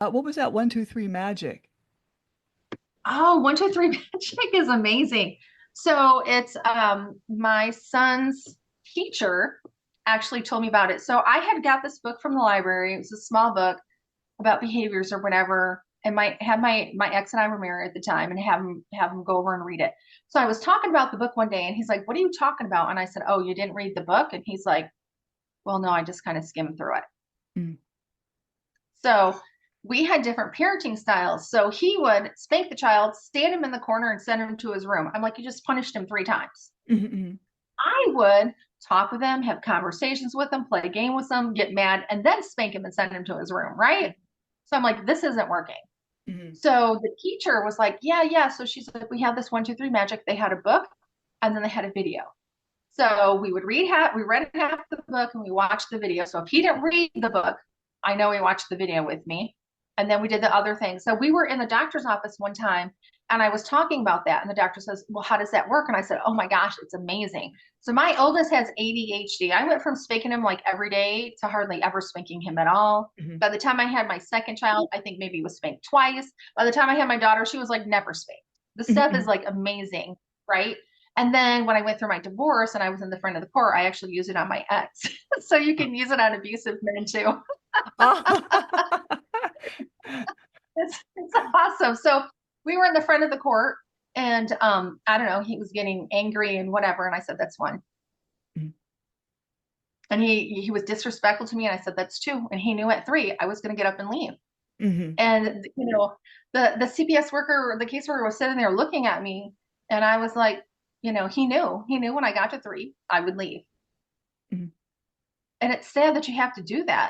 What was that 1, 2, 3 magic? Oh, 1, 2, 3 magic is amazing. So it's my son's teacher actually told me about it. So I had got this book from the library. It was a small book about behaviors or whatever. And my ex and I were married at the time, and have him go over and read it. So I was talking about the book one day, and he's like, "What are you talking about?" And I said, "Oh, you didn't read the book?" And he's like, "Well, no, I just kind of skimmed through it." Mm, So we had different parenting styles. So he would spank the child, stand him in the corner, and send him to his room. I'm like, you just punished him 3 times. mm, I would talk with him, have conversations with him, play a game with him, get mad, and then spank him and send him to his room, right? So I'm like, this isn't working. mm, So the teacher was like, yeah, yeah. So she's like, we have this 1, 2, 3 magic. They had a book and then they had a video. So we read half the book and we watched the video. So if he didn't read the book, I know he watched the video with me. And then we did the other thing. So we were in the doctor's office one time and I was talking about that. And the doctor says, well, how does that work? And I said, oh my gosh, it's amazing. So my oldest has ADHD. I went from spanking him like every day to hardly ever spanking him at all. mm, By the time I had my second child, I think maybe he was spanked twice. By the time I had my daughter, she was like never spanked. The mm, stuff is mm. like amazing, right? And then when I went through my divorce and I was in the front of the court, I actually used it on my ex. So you can use it on abusive men too. Oh. It's awesome. So we were in the front of the court and I don't know, he was getting angry and whatever. And I said, that's one. Mm, And he was disrespectful to me. And I said, that's two. And he knew at three, I was going to get up and leave. mhm, And the CPS worker, the caseworker was sitting there looking at me. And I was like, he knew when I got to three, I would leave. mhm. And it's sad that you have to do that.